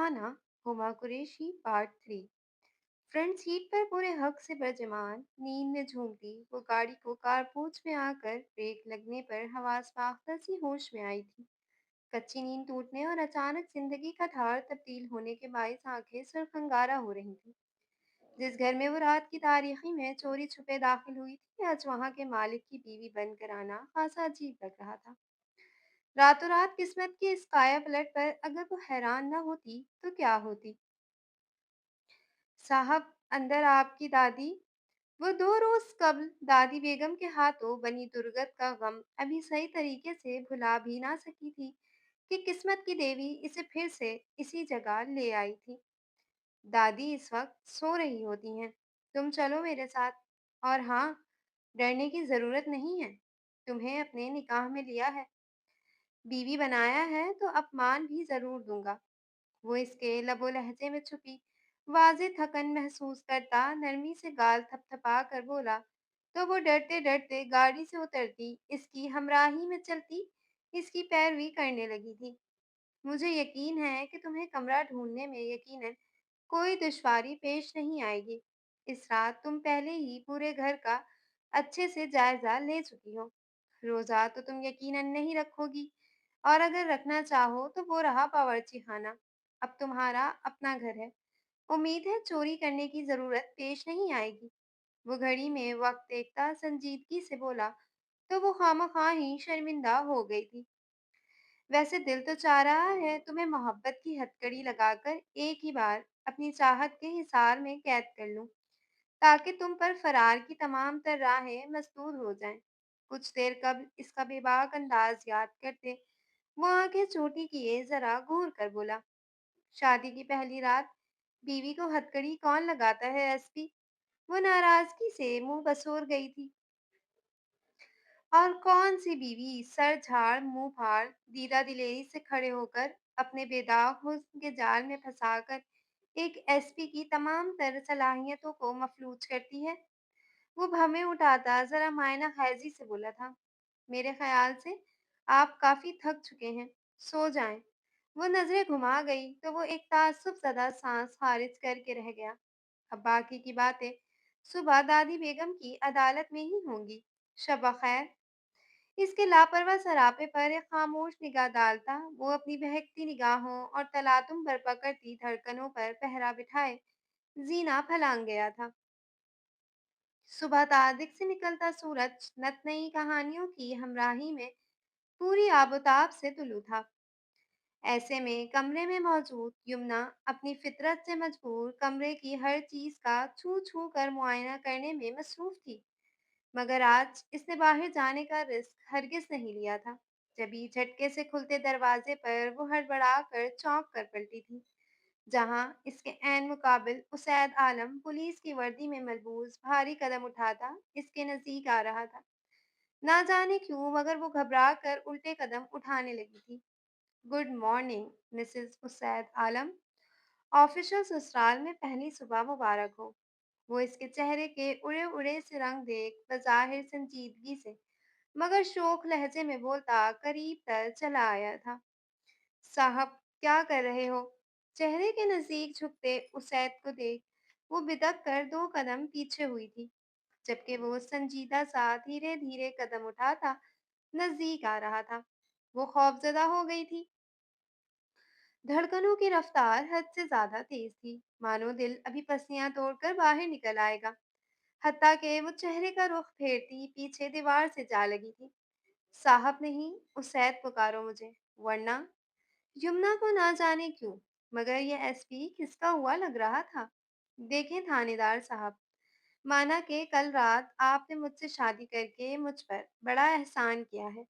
सुहाना Huma Qureshi part 3। Front seat पर पूरे हक से बरजमान नींद में झूमती वो गाड़ी को कारपोच में आकर ब्रेक लगने पर हवास माख्ता सी होश में आई थी। कच्ची नींद टूटने और अचानक जिंदगी का धार तब्दील होने के बायस आंखें सरखंगारा हो रही थी। जिस घर में वो रात की तारीखी में चोरी छुपे दाखिल हुई थी, आज वहां के मालिक की बीवी बनकर आना खासा अजीब लग रहा था। रातों रात किस्मत के इस काया पलट पर अगर वो हैरान न होती तो क्या होती। साहब, अंदर आपकी दादी। वो 2 रोज कबल दादी बेगम के हाथों बनी दुर्गत का गम अभी सही तरीके से भुला भी ना सकी थी कि किस्मत की देवी इसे फिर से इसी जगह ले आई थी। दादी इस वक्त सो रही होती हैं। तुम चलो मेरे साथ। और हाँ, डरने की जरूरत नहीं है। तुम्हें अपने निकाह में लिया है, बीवी बनाया है तो अपमान भी जरूर दूंगा। वो इसके लबो लहजे में छुपी वाज़ेह थकन महसूस करता नरमी से गाल थपथपा कर बोला, तो वो डरते डरते गाड़ी से उतरती, इसकी हमराही में चलती, इसकी पैरवी करने लगी थी। मुझे यकीन है कि तुम्हें कमरा ढूंढने में यकीनन कोई दुश्वारी पेश नहीं आएगी। इस रात तुम पहले ही पूरे घर का अच्छे से जायजा ले चुकी हो। रोजा तो तुम यकीनन नहीं रखोगी, और अगर रखना चाहो तो वो रहा बावर्ची खाना। अब तुम्हारा अपना घर है। उम्मीद है चोरी करने की जरूरत पेश नहीं आएगी। वो घड़ी में वक्त देखता संजीदगी से बोला, तो वो खामखा ही शर्मिंदा हो गई थी। वैसे दिल तो चाह रहा है तुम्हें मोहब्बत की हथकड़ी लगाकर एक ही बार अपनी चाहत के हिसार में कैद कर लूं, ताकि तुम पर फरार की तमाम तर राहें मसदूर हो जाएं। कुछ देर कब इसका बेबाक अंदाज याद करते वो आंखें छोटी किए जरा घूर कर बोला, शादी की पहली रात बीवी को हथकड़ी कौन लगाता है एसपी। वो नाराजगी से मुंह बसोर गई थी। और कौन सी बीवी सर झाड़ मुंह फाड़ दीदा दिलेरी से खड़े होकर अपने बेदाग हुस्न के जाल में फंसाकर एक एसपी की तमाम तर सलाहियतों को मफलूज करती है। वो भवें उठाता जरा मायना खैजी से बोला था, मेरे ख्याल से आप काफी थक चुके हैं, सो जाएं। वो नजरें घुमा गई तो वो एक ताज्जुब ज़दा सांस खारिज करके रह गया। अब बाकी की बातें सुबह दादी बेगम की अदालत में ही होंगी। शब खैर। इसके लापरवाह सरापे पर एक खामोश निगाह डालता वो अपनी बहकती निगाहों और तलातुम बरपा करती धड़कनों पर पहरा बिठाए जीना फलांग गया था। सुबह तादिक से निकलता सूरज नत नई कहानियों की हमराही में पूरी आबोताब से तुलू था। ऐसे में कमरे में मौजूद यमुना अपनी फितरत से मजबूर कमरे की हर चीज का छू छू कर मुआयना करने में मसरूफ थी। मगर आज इसने बाहर जाने का रिस्क हरगिज नहीं लिया था। जभी झटके से खुलते दरवाजे पर वो हड़बड़ा कर चौंक कर पलटी थी, जहां इसके ऐन मुकाबिल उसैद आलम पुलिस की वर्दी में मलबूस भारी कदम उठाता इसके नजदीक आ रहा था। ना जाने क्यों मगर वो घबरा कर उल्टे कदम उठाने लगी थी। गुड मॉर्निंग मिसेस उसैद आलम। ऑफिशियल ससुराल में पहली सुबह मुबारक हो। वो इसके चेहरे के उड़े उड़े से रंग देख बज़ाहिर संजीदगी से मगर शोख लहजे में बोलता करीब तर चला आया था। साहब, क्या कर रहे हो। चेहरे के नजदीक झुकते उसैद को देख वो बिदक कर 2 कदम पीछे हुई थी, जबकि वो संजीदा सा धीरे धीरे कदम उठाता नजदीक आ रहा था। वो खौफजदा हो गई थी। धड़कनों की रफ्तार हद से ज्यादा तेज थी, मानो दिल अभी पसलियां तोड़कर बाहर निकल आएगा। हत्ता के वो चेहरे का रुख फेरती पीछे दीवार से जा लगी थी। साहब नहीं, उसैद पुकारो मुझे, वरना। यमुना को ना जाने क्यों मगर यह एसपी किसका हुआ लग रहा था। देखें थानेदार साहब, माना कि कल रात आपने मुझसे शादी करके मुझ पर बड़ा एहसान किया है,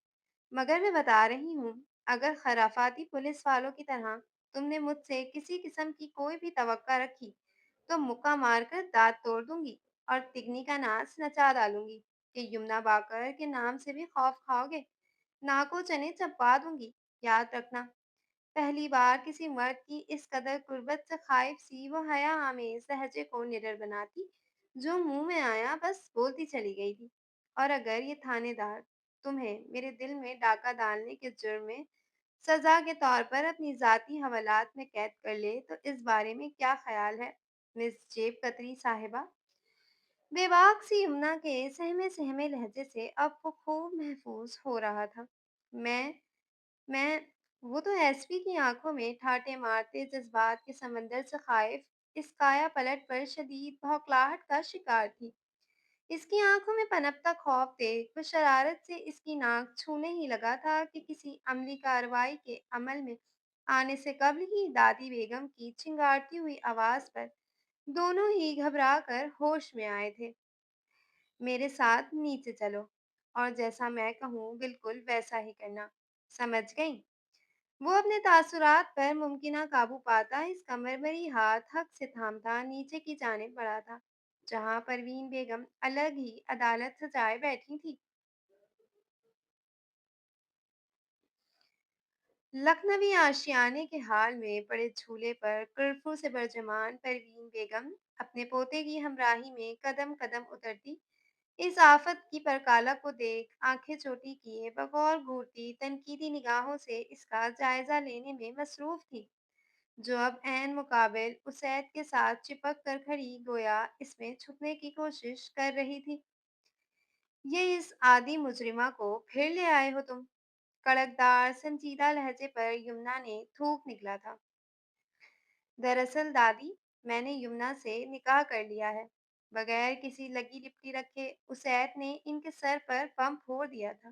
मगर मैं बता रही हूँ, अगर खराफाती पुलिस वालों की तरह तुमने मुझसे किसी किस्म की कोई भी तवक्का रखी तो मुक्का मारकर दांत तोड़ दूंगी और तिगनी का नाच नचा डालूंगी कि यमुना बाकर के नाम से भी खौफ खाओगे। नाको चने चबा दूंगी। याद रखना, पहली बार किसी मर्द की इस कदर कुर्बत से खाइफ सी वो हया आमेज लहजे को निडर बनाती, जो मुंह में आया बस बोलती चली गई थी। और अगर ये थानेदार तुम्हें मेरे दिल में डाका डालने के जुर्म में سزا کے طور پر اپنی ذاتی حوالات میں قید کر لے تو اس بارے میں کیا خیال ہے مس جیب کتری صاحبہ؟ بے باک سی یمنا کے سہمے سہمے لہجے سے اب وہ خوب محفوظ ہو رہا تھا۔ میں میں وہ تو ایس پی کی آنکھوں میں ٹھاٹے مارتے جذبات کے سمندر سے خائف اس کایا پلٹ پر شدید بھوکلاہٹ کا شکار تھی۔ اس کی آنکھوں میں پنپتا خوف دیکھ وہ شرارت سے اس کی ناک چھونے ہی لگا تھا کہ کسی عملی کارروائی کے عمل میں آنے سے قبل ہی دادی بیگم کی چنگاڑتی ہوئی آواز پر دونوں ہی گھبرا کر ہوش میں آئے تھے۔ میرے ساتھ نیچے چلو اور جیسا میں کہوں بالکل ویسا ہی کرنا، سمجھ گئی؟ وہ اپنے تاثرات پر ممکنہ قابو پاتا اس کمر بری ہاتھ حق سے تھامتا نیچے کی جانب بڑھا تھا جہاں پروین بیگم الگ ہی عدالت سجائے بیٹھی تھی۔ لکھنوی آشیانے کے حال میں پڑے جھولے پر کرفو سے برجمان پروین بیگم اپنے پوتے کی ہمراہی میں قدم قدم اترتی اس آفت کی پرکالہ کو دیکھ آنکھیں چوٹی کیے بغور گھورتی تنقیدی نگاہوں سے اس کا جائزہ لینے میں مصروف تھی جو اب عین مقابل اسید کے ساتھ چپک کر کھڑی گویا اس میں چھپنے کی کوشش کر رہی تھی۔ یہ اس عادی مجرمہ کو پھر لے آئے ہو تم؟ کڑکدار سنجیدہ لہجے پر یمنا نے تھوک نکلا تھا۔ دراصل دادی، میں نے یمنا سے نکاح کر لیا ہے۔ بغیر کسی لگی لپٹی رکھے اسید نے ان کے سر پر بم پھوڑ دیا تھا۔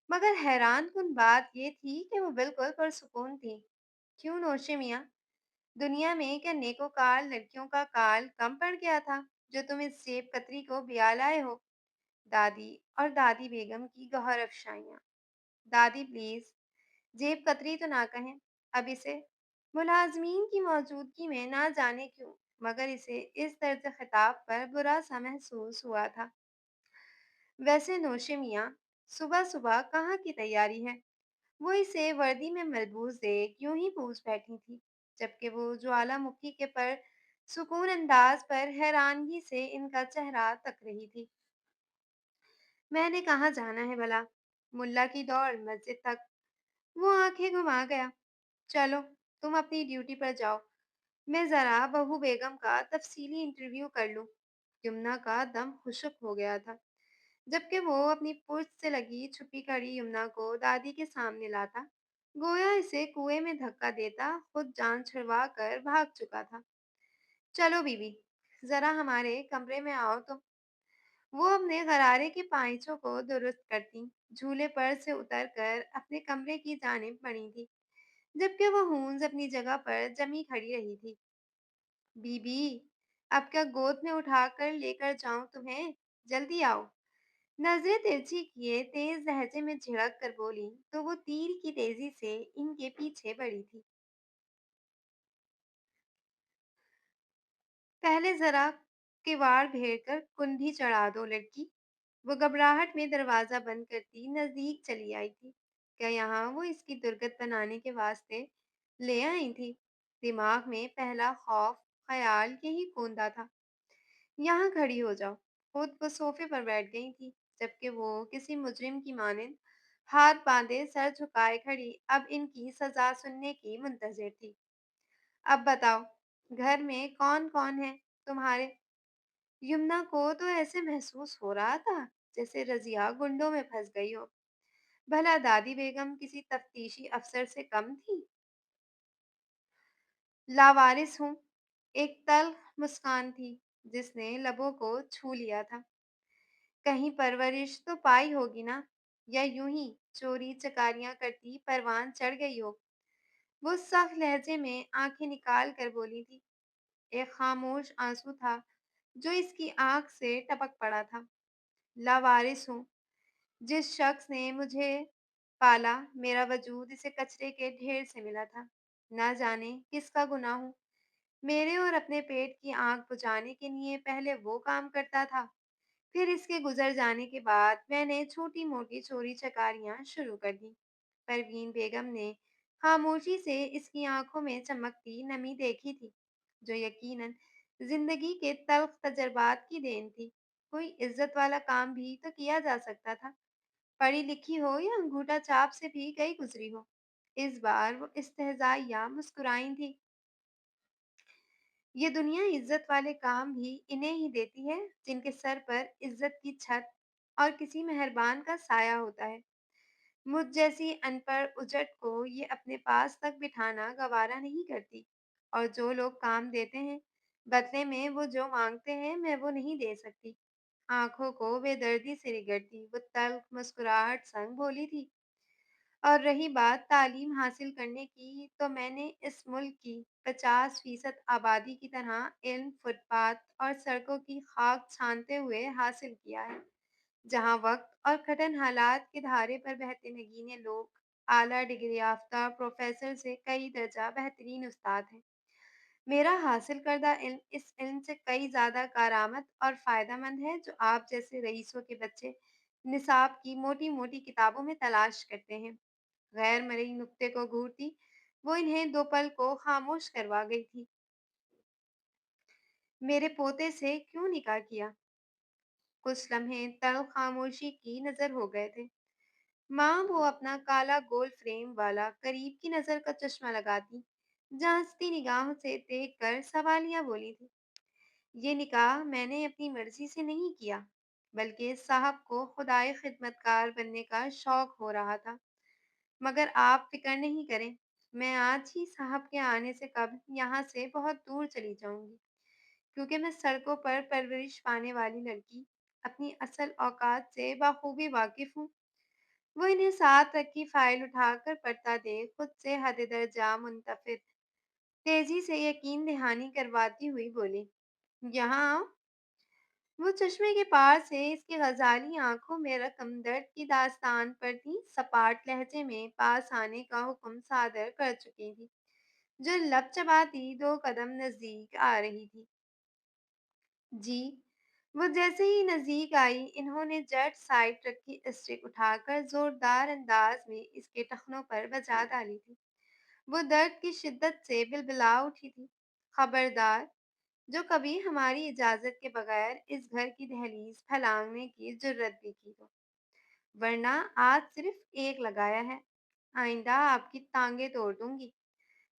مگر حیران کن بات یہ تھی کہ وہ بالکل پرسکون تھی۔ کیوں نوشے میاں، دنیا میں کیا نیکوکار لڑکیوں کا کال کم پڑ گیا تھا جو تم اس جیب کتری کو بیا لائے ہو؟ دادی اور دادی بیگم کی گوہر افشائیاں۔ دادی پلیز، جیب کتری تو نہ کہیں، اب اسے ملازمین کی موجودگی میں نہ جانے کیوں مگر اسے اس طرز خطاب پر برا سا محسوس ہوا تھا۔ ویسے نوشے میاں، صبح صبح کہاں کی تیاری ہے؟ وہ اسے وردی میں ملبوس دیکھ یوں ہی پوچھ بیٹھی تھی جبکہ وہ جوالا مکھی کے پر سکون انداز پر حیرانگی سے ان کا چہرہ تک رہی تھی۔ میں نے کہاں جانا ہے بھلا؟ ملا کی دوڑ مسجد تک۔ وہ آنکھیں گھما گیا۔ چلو، تم اپنی ڈیوٹی پر جاؤ، میں ذرا بہو بیگم کا تفصیلی انٹرویو کر لوں۔ یمنا کا دم خشک ہو گیا تھا جبکہ وہ اپنی پشت سے لگی چھپی کھڑی یمنا کو دادی کے سامنے لاتا گویا اسے کنویں میں دھکا دیتا خود جان چھڑوا کر بھاگ چکا تھا۔ چلو بیوی، ذرا ہمارے کمرے میں آؤ تو۔ وہ اپنے غرارے کے پائچوں کو درست کرتی جھولے پر سے اتر کر اپنے کمرے کی جانب بڑھی تھی جبکہ وہ ہونز اپنی جگہ پر جمی کھڑی رہی تھی۔ بی بی، اب کیا گود میں اٹھا کر لے کر جاؤں تمہیں؟ جلدی آؤ۔ نظریں ترچھی کیے تیز لہجے میں جھڑک کر بولی تو وہ تیر کی تیزی سے ان کے پیچھے بڑھی تھی۔ پہلے ذرا کواڑ بھیڑ کر کنڈی چڑھا دو لڑکی۔ وہ گھبراہٹ میں دروازہ بند کرتی نزدیک چلی آئی تھی۔ کیا یہاں وہ اس کی درگت بنانے کے واسطے لے آئی تھی؟ دماغ میں پہلا خوف خیال یہی کوندا تھا۔ یہاں کھڑی ہو جاؤ۔ خود وہ صوفے پر بیٹھ گئی تھی جبکہ وہ کسی مجرم کی مانند ہاتھ باندھے سر جھکائے کھڑی اب ان کی سزا سننے کی منتظر تھی۔ اب بتاؤ، گھر میں کون کون ہے تمہارے؟ یمنا کو تو ایسے محسوس ہو رہا تھا جیسے رضیہ گنڈوں میں پھنس گئی ہو۔ بھلا دادی بیگم کسی تفتیشی افسر سے کم تھی؟ لاوارث ہوں، ایک تلخ مسکان تھی جس نے لبوں کو چھو لیا تھا۔ کہیں پرورش تو پائی ہوگی نا، یا یوں ہی چوری چکاریاں کرتی پروان چڑھ گئی ہو؟ وہ سخت لہجے میں آنکھیں نکال کر بولی تھی۔ ایک خاموش آنسو تھا جو اس کی آنکھ سے ٹپک پڑا تھا۔ لاوارث ہوں، جس شخص نے مجھے پالا میرا وجود اسے کچرے کے ڈھیر سے ملا تھا۔ نہ جانے کس کا گناہ ہوں، میرے اور اپنے پیٹ کی آنکھ بجھانے کے لیے پہلے وہ کام کرتا تھا پھر اس کے گزر جانے کے بعد میں نے چھوٹی موٹی چوری چکاریاں شروع کر دیں۔ پروین بیگم نے خاموشی سے اس کی آنکھوں میں چمکتی نمی دیکھی تھی جو یقیناً زندگی کے تلخ تجربات کی دین تھی۔ کوئی عزت والا کام بھی تو کیا جا سکتا تھا، پڑھی لکھی ہو یا انگوٹھا چاپ سے بھی گئی گزری ہو۔ इस बार वो इस्तेहज़ाइया मुस्कुराई थी। ये दुनिया इज़्ज़त वाले काम भी इन्हें ही देती है, जिनके सर पर इज़्ज़त की छत और किसी मेहरबान का साया होता है। मुझ जैसी अनपढ़ उजट को ये अपने पास तक बिठाना गवारा नहीं करती। और जो लोग काम देते हैं, बदले में वो जो माँगते हैं, मैं वो नहीं दे सकती। आँखों को बेदर्दी से रिगड़ती, वो तल्ख़ मुस्कुराहट संग बोली थी। और रही बात तालीम हासिल करने की, तो मैंने इस मुल्क की 50% आबादी की तरह इल्म फुटपाथ और सड़कों की खाक छानते हुए हासिल किया है, जहाँ वक्त और कठिन हालात के धारे पर बहते नगीने लोग आला डिग्री याफ्ता प्रोफेसर से कई दर्जा बेहतरीन उस्ताद हैं। मेरा हासिल करदा इल्म इस इल्म से कई ज़्यादा कारामद और फ़ायदेमंद है, जो आप जैसे रईसों के बच्चे निसाब की मोटी-मोटी किताबों में तलाश करते हैं। गैर मर्ई नुक्ते को घूरती वो इन्हें दो पल को खामोश करवा गई थी। मेरे पोते से क्यों निकाह किया? कुछ लम्हे तल्ख खामोशी की नजर हो गए थे। माँ वो अपना काला गोल फ्रेम वाला करीब की नजर का चश्मा लगाती, जांचती निगाहों से देख कर सवालिया बोली थी। ये निकाह मैंने अपनी मर्जी से नहीं किया, बल्कि साहब को खुदाई खिदमतकार बनने का शौक हो रहा था। मगर आप फ़िक्र नहीं करें, मैं आज ही साहब के आने से कब्ल यहाँ से बहुत दूर चली जाऊँगी, क्योंकि मैं सड़कों पर परवरिश पाने वाली लड़की अपनी असल औकात से बाखूबी वाकिफ़ हूँ। वो इन्हें साथ रखी फ़ाइल उठाकर पढ़ता देख खुद से हद दर्जा मुंतफ़िर तेज़ी से यकीन दहानी करवाती हुई बोली, यहाँ आओ। वो चश्मे के पार से इसकी गजाली आंखों में रकम दर्द की दास्तान पढ़ती सपाट लहजे में पास आने का हुक्म सादर कर चुकी थी, जो लब चबाती दो कदम नजदीक आ रही थी। जी। वो जैसे ही नजदीक आई, इन्होंने जट साइड ट्रक की स्टिक उठाकर जोरदार अंदाज में इसके टखनों पर बजा डाली थी। वो दर्द की शिद्दत से बिलबिला उठी थी। खबरदार, जो कभी हमारी इजाजत के बगैर इस घर की दहलीज फलांगने की जुर्रत भी की हो, वरना आज सिर्फ एक लगाया है, आइंदा आपकी टांगे तोड़ दूंगी।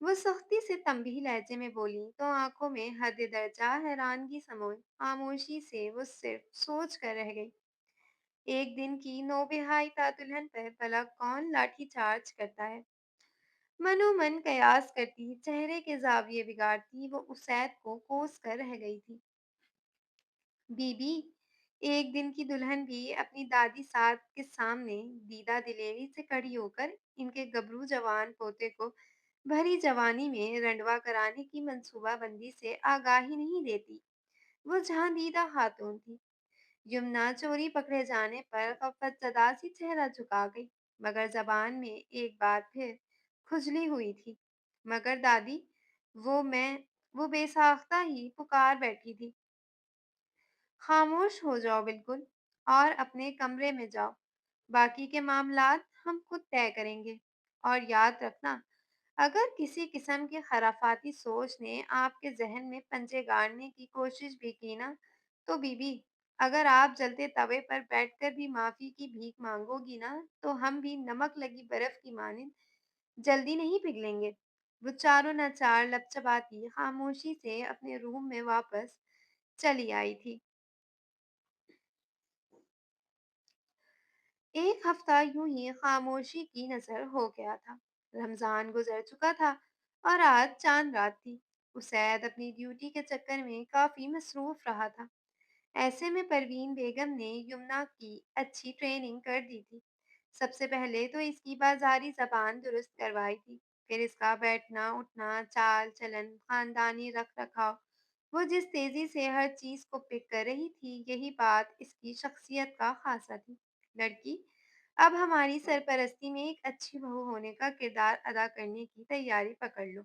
वो सख्ती से तंबी लहजे में बोली तो आंखों में हद दर्जा हैरानगी समोई खामोशी से वो सिर्फ सोच कर रह गई। एक दिन की नौबिहाई दुल्हन पर भला कौन लाठी चार्ज करता है? मनोमन कयास करती चेहरे के जाविये बिगाड़ती वो उसैद को कोस कर रह गई थी। बीबी, एक दिन की दुल्हन भी अपनी दादी सास के सामने दीदा दिलेरी से खड़ी होकर इनके गबरू जवान पोते को भरी जवानी में रंडवा कराने की मंसूबाबंदी से आगाही नहीं देती। वो जहां दीदा खातून थी। यमुना चोरी पकड़े जाने पर खफतजदा सी चेहरा झुका गई, मगर जबान में एक बार फिर खुजली हुई थी। मगर दादी, वो मैं वो बेसाख्ता ही पुकार बैठी थी। खामोश हो जाओ बिल्कुल और अपने कमरे में जाओ। बाकी के मामलात हम खुद तय करेंगे। और याद रखना, अगर किसी किस्म की खराफाती सोच ने आपके जहन में पंजे गाड़ने की कोशिश भी की ना, तो बीबी, अगर आप जलते तवे पर बैठकर भी माफी की भीख मांगोगी ना, तो हम भी नमक लगी बर्फ की मानिंद जल्दी नहीं पिघलेंगे। वो चारों नाचार लपचपाती खामोशी से अपने रूम में वापस चली आई थी। एक हफ्ता यूं ही खामोशी की नजर हो गया था। रमजान गुजर चुका था और आज चांद रात थी। उसैद अपनी ड्यूटी के चक्कर में काफी मसरूफ रहा था। ऐसे में परवीन बेगम ने यमुना की अच्छी ट्रेनिंग कर दी थी। सबसे पहले तो इसकी बाजारी जबान दुरुस्त करवाई थी, फिर इसका बैठना उठना चाल चलन खानदानी रख रखाव। वो जिस तेजी से हर चीज को पिक कर रही थी, यही बात इसकी शख्सियत का खासा थी। लड़की, अब हमारी सरपरस्ती में एक अच्छी बहू होने का किरदार अदा करने की तैयारी पकड़ लो।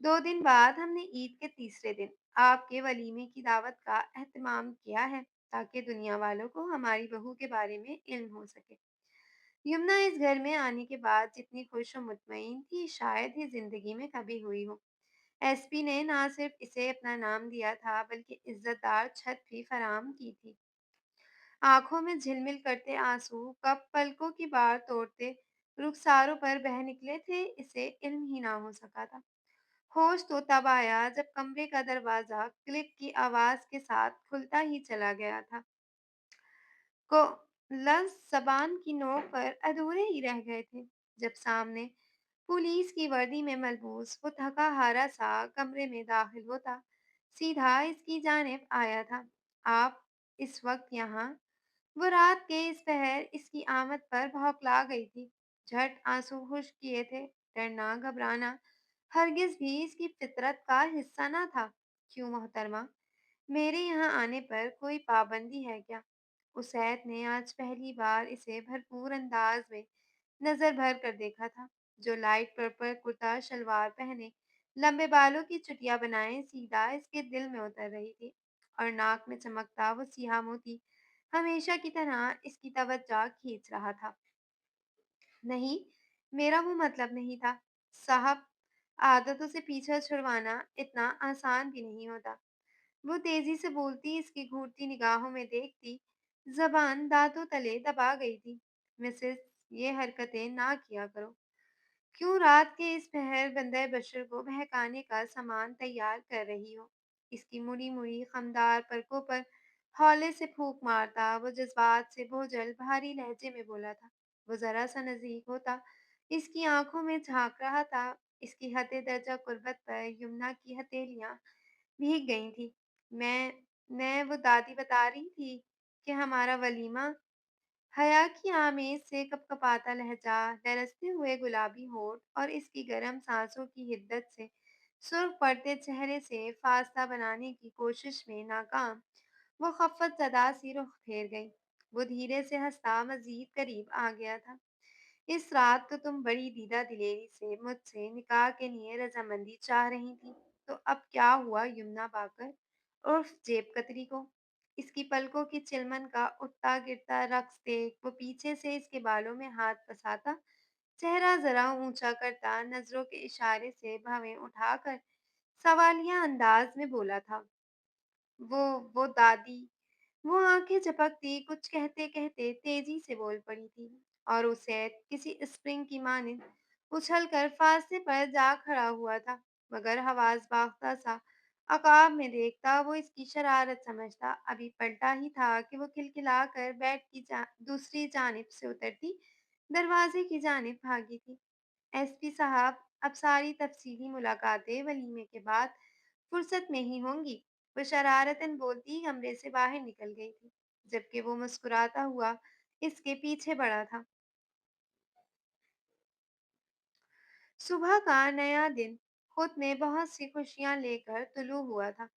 2 दिन बाद हमने ईद के तीसरे दिन आपके वलीमे की दावत का एहतमाम किया है, ताकि दुनिया वालों को हमारी बहू के बारे में इल्म हो सके। यमुना इस घर में आने के बाद जितनी खुश और मुतमईन थी, शायद ही जिंदगी में कभी हुई हो। एसपी ने ना सिर्फ इसे अपना नाम दिया था, बल्कि इज्जतदार छत भी फराम की थी। आंखों में झिलमिल करते आंसू कब पलकों की बार तोड़ते, रुखसारों पर बह निकले थे, इसे इल्म ही ना हो सका था। होश तो तब आया जब कमरे का दरवाजा क्लिक की आवाज के साथ खुलता ही चला गया था। को लफ्ज जबान की नोक पर अधूरे ही रह गए थे जब सामने पुलिस की वर्दी में मलबूस वो थका हारा सा कमरे में दाखिल होता सीधा इसकी जानिब आया था। आप इस वक्त यहाँ? वो रात के इस पहर इसकी आमद पर भौंकला गई थी। झट आंसू खुश्क किए थे। डरना घबराना हरगिज भी इसकी फितरत का हिस्सा ना था। क्यों मोहतरमा, मेरे यहाँ आने पर कोई पाबंदी है क्या? उसैद ने आज पहली बार इसे भरपूर अंदाज में नजर भर कर देखा था। जो लाइट पर्पल कुर्ता शलवार पहने लंबे बालों की चुटिया बनाए सीधा इसके दिल में उतर रही थी, और नाक में चमकता वो सियाह मोती हमेशा की तरह इसकी तवज्जो खींच रहा था। नहीं, मेरा वो मतलब नहीं था साहब। आदतों से पीछा छुड़वाना इतना आसान भी नहीं होता। वो तेजी से बोलती इसकी घूरती निगाहों में देखती, जबान दांतों तले दबा गई थी। मिसेस, ये हरकतें ना किया करो। क्यों रात के इस पहर बंदे बशर को बहकाने का सामान तैयार कर रही हो? इसकी मुड़ी मुड़ी खमदार पलकों पर हौले से फूंक मारता वो जज्बात से बोझल भारी लहजे में बोला था। वो जरा सा नजदीक होता इसकी आंखों में झांक रहा था। इसकी हद दर्जा कुर्बत पर यमुना की हथेलियां भीग गई थी। मैं वो दादी बता रही थी कि हमारा वलीमा। हया की आमेज से कपकपाता लहजा, लरसते हुए गुलाबी होठ और इसकी गर्म सांसों की हिद्दत से सुर्ख पड़ते चेहरे से फासला बनाने की कोशिश में नाकाम, वो खफ़्फ़त ज़दा सी रुख फेर गई। वो धीरे से हंसता मज़ीद करीब आ गया था। इस रात तो तुम बड़ी दीदा दिलेरी से मुझसे निकाह के लिए रजामंदी चाह रही थी, तो अब क्या हुआ यमुना बाकर उर्फ जेब कतरी को? इसकी पलकों की चिलमन का उठता गिरता रक्स देख वो पीछे से इसके बालों में हाथ फंसाता, चेहरा जरा ऊंचा करता, नजरों के इशारे से भवें उठाकर सवालिया अंदाज में बोला था। वो वो दादी। वो आंखें झपकती कुछ कहते कहते तेजी से बोल पड़ी थी, और उसे किसी स्प्रिंग की मानिंद उछलकर फांसे पर जा खड़ा हुआ था। मगर हवास बाख्ता सा अकाब में देखता वो इसकी शरारत समझता। अभी पलटा ही था कि वो खिलखिलाकर बेड की दूसरी जानिब से उतरती दरवाजे की जानिब भागी थी। एसपी साहब, अब सारी तफसीली मुलाकातें वलीमे के बाद फुर्सत में ही होंगी। वो शरारतन बोलती कमरे से बाहर निकल गई थी, जबकि वो मुस्कुराता हुआ इसके पीछे बढ़ा था। सुबह का नया दिन खुद में बहुत सी खुशियां लेकर तुलू हुआ था।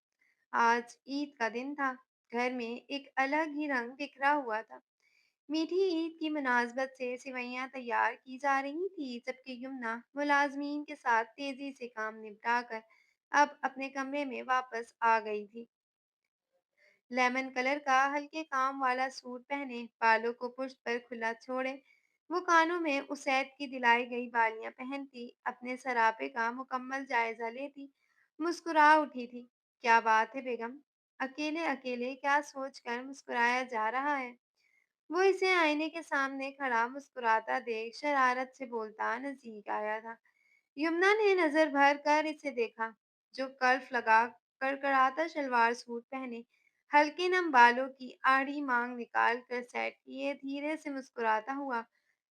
आज ईद का दिन था। घर में एक अलग ही रंग बिखरा हुआ था। मीठी ईद की मुनासबत से सिवैयां तैयार की जा रही थी, जबकि यमुना मुलाजमीन के साथ तेजी से काम निपटाकर अब अपने कमरे में वापस आ गई थी। लेमन कलर का हल्के काम वाला सूट पहने, बालों को पुश्त पर खुला छोड़े, वो कानों में उसैद की दिलाई गई बालियां पहनती, अपने सरापे का मुकम्मल जायजा लेती, मुस्कुरा उठी थी। क्या बात है बेगम? अकेले अकेले क्या सोचकर मुस्कुराया जा रहा है? वो इसे आईने के सामने खड़ा मुस्कुराता देख शरारत से बोलता नजदीक आया था। यमुना ने नजर भर कर इसे देखा, जो कर्फ लगा कड़कड़ाता शलवार सूट पहने, हल्के नम बालों की आड़ी मांग निकाल कर सेट किए धीरे से मुस्कुराता हुआ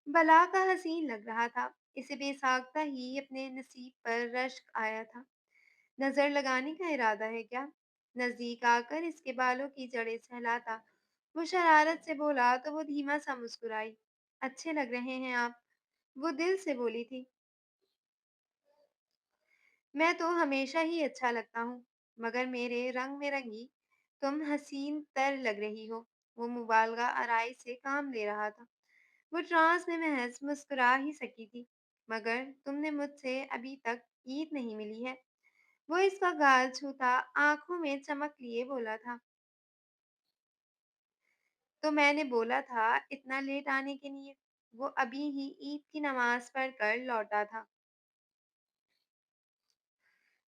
भला का हसीन लग रहा था। इसे बेसाख्ता ही अपने नसीब पर रश्क आया था। नजर लगाने का इरादा है क्या? नजदीक आकर इसके बालों की जड़ें सहलाता वो शरारत से बोला तो वो धीमा सा मुस्कुराई। अच्छे लग रहे हैं आप, वो दिल से बोली थी। मैं तो हमेशा ही अच्छा लगता हूँ, मगर मेरे रंग में रंगी तुम हसीन तर लग रही हो। वो मुबालगा आराई से काम ले रहा था। वो ट्रांस में महज मुस्कुरा ही सकी थी। मगर तुमने मुझसे अभी तक ईद नहीं मिली है। वो इसका गाल छूता आंखों में चमक लिए बोला था। तो मैंने बोला था इतना लेट आने के लिए। वो अभी ही ईद की नमाज पढ़कर लौटा था।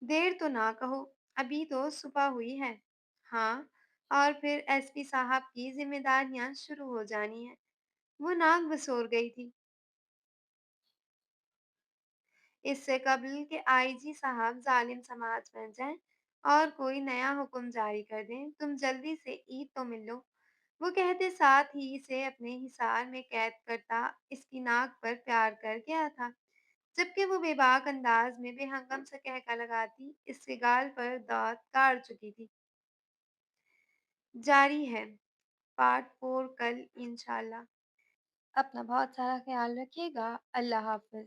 देर तो ना कहो, अभी तो सुबह हुई है। हाँ, और फिर एसपी साहब की जिम्मेदारियां शुरू हो जानी है। वो नाक बसोर गई थी। इससे कब्ल के आईजी साहब जालिम समाज बन जाएं और कोई नया हुक्म जारी कर दें, तुम जल्दी से ईद तो मिल लो। वो कहते साथ ही इसे अपने हिसार में कैद करता, इसकी नाक पर प्यार कर गया था, जबकि वो बेबाक अंदाज में बेहंगम सा कहका लगाती, इसके गाल पर दांत काट चुकी थी। जारी है पार्ट 4 कल इंशाल्लाह। अपना बहुत सारा ख्याल रखिएगा। अल्लाह हाफ़िज़।